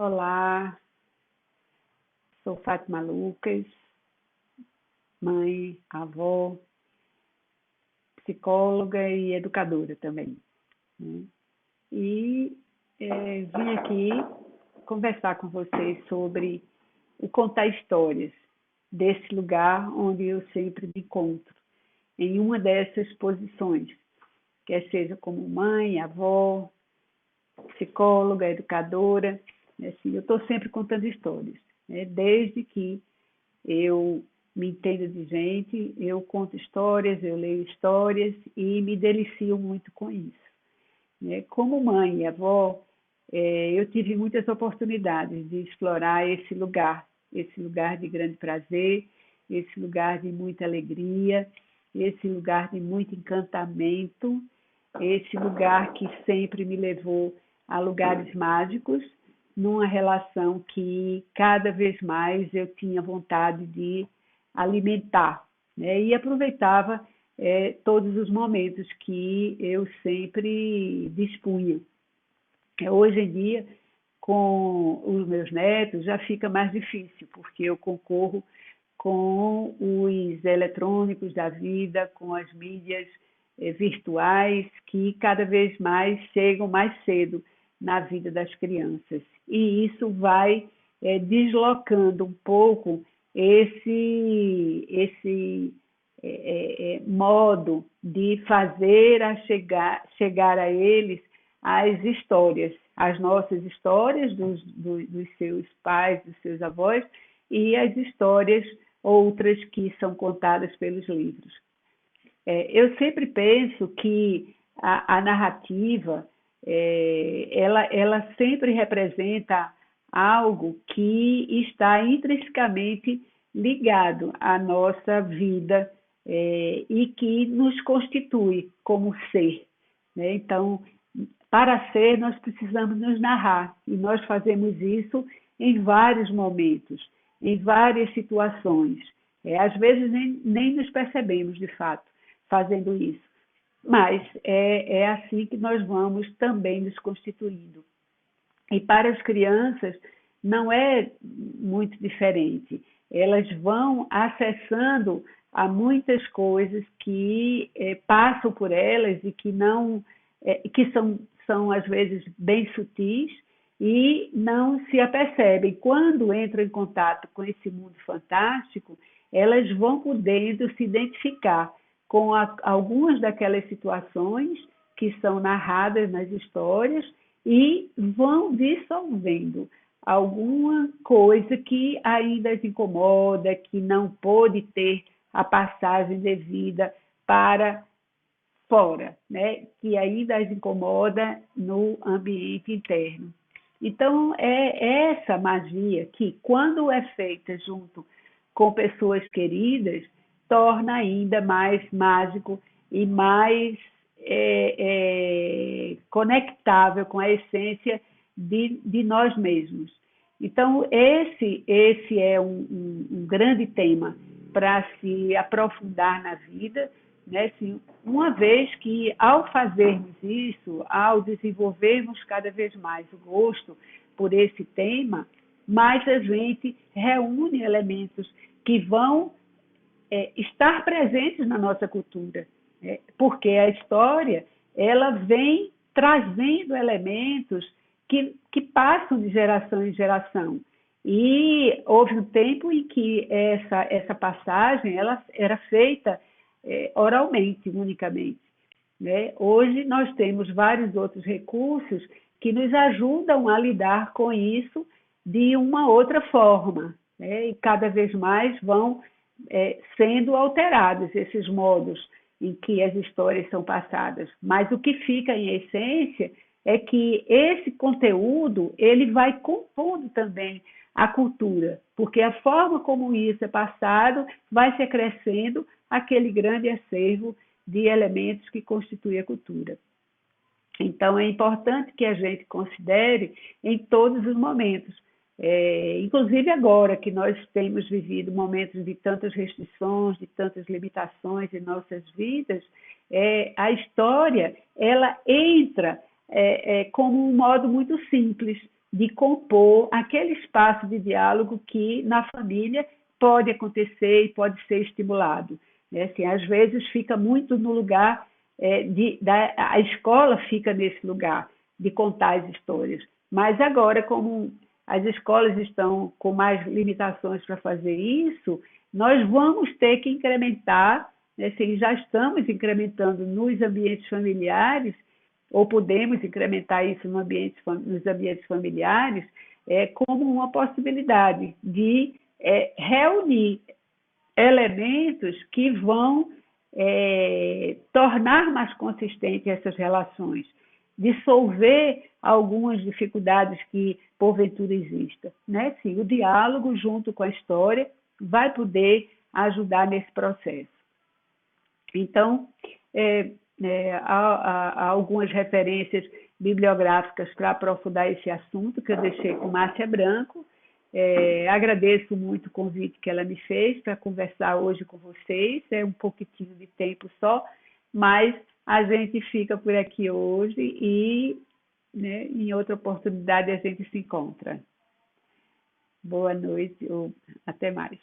Olá, sou Fátima Lucas, mãe, avó, psicóloga e educadora também, né? E vim aqui conversar com vocês sobre o contar histórias desse lugar onde eu sempre me encontro, em uma dessas posições, quer seja como mãe, avó, psicóloga, educadora, assim, eu estou sempre contando histórias, né? Desde que eu me entendo de gente, eu conto histórias, eu leio histórias e me delicio muito com isso, né? Como mãe e avó, eu tive muitas oportunidades de explorar esse lugar de grande prazer, esse lugar de muita alegria, esse lugar de muito encantamento, esse lugar que sempre me levou a lugares mágicos, numa relação que cada vez mais eu tinha vontade de alimentar, né? E aproveitava todos os momentos que eu sempre dispunha. Hoje em dia, com os meus netos, já fica mais difícil, porque eu concorro com os eletrônicos da vida, com as mídias virtuais, que cada vez mais chegam mais cedo na vida das crianças. E isso vai deslocando um pouco esse modo de fazer chegar a eles as histórias, as nossas histórias dos seus pais, dos seus avós, e as histórias outras que são contadas pelos livros. Eu sempre penso que a narrativa, ela sempre representa algo que está intrinsecamente ligado à nossa vida e que nos constitui como ser, né? Então, para ser, nós precisamos nos narrar, e nós fazemos isso em vários momentos, em várias situações. Às vezes nem nos percebemos, de fato, fazendo isso. Mas é assim que nós vamos também nos constituindo. E para as crianças não é muito diferente. Elas vão acessando a muitas coisas que passam por elas e que não que são às vezes bem sutis e não se apercebem. Quando entram em contato com esse mundo fantástico, elas vão podendo se identificar com algumas daquelas situações que são narradas nas histórias e vão dissolvendo alguma coisa que ainda as incomoda, que não pôde ter a passagem devida para fora, né? Que ainda as incomoda no ambiente interno. Então, é essa magia que, quando é feita junto com pessoas queridas, torna ainda mais mágico e mais conectável com a essência de nós mesmos. Então, esse é um grande tema para se aprofundar na vida, né? Assim, uma vez que, ao fazermos isso, ao desenvolvermos cada vez mais o gosto por esse tema, mais a gente reúne elementos que vão estar presentes na nossa cultura, né? Porque a história ela vem trazendo elementos que passam de geração em geração. E houve um tempo em que essa passagem ela era feita oralmente, unicamente, né? Hoje nós temos vários outros recursos que nos ajudam a lidar com isso de uma outra forma, né? E cada vez mais vão sendo alterados esses modos em que as histórias são passadas. Mas o que fica em essência é que esse conteúdo ele vai compondo também a cultura, porque a forma como isso é passado vai se acrescendo aquele grande acervo de elementos que constitui a cultura. Então, é importante que a gente considere em todos os momentos, inclusive agora que nós temos vivido momentos de tantas restrições, de tantas limitações em nossas vidas, a história ela entra como um modo muito simples de compor aquele espaço de diálogo que na família pode acontecer e pode ser estimulado. Né? Assim, às vezes fica muito no lugar, a escola fica nesse lugar de contar as histórias. Mas agora, como as escolas estão com mais limitações para fazer isso, nós vamos ter que incrementar, né, assim, já estamos incrementando nos ambientes familiares, ou podemos incrementar isso nos ambientes familiares, como uma possibilidade de reunir elementos que vão tornar mais consistentes essas relações, dissolver algumas dificuldades que porventura existam. Né? Sim, o diálogo junto com a história vai poder ajudar nesse processo. Então, há algumas referências bibliográficas para aprofundar esse assunto que eu deixei com Márcia Branco. Agradeço muito o convite que ela me fez para conversar hoje com vocês. É um pouquinho de tempo só, mas a gente fica por aqui hoje e, né, em outra oportunidade a gente se encontra. Boa noite ou até mais.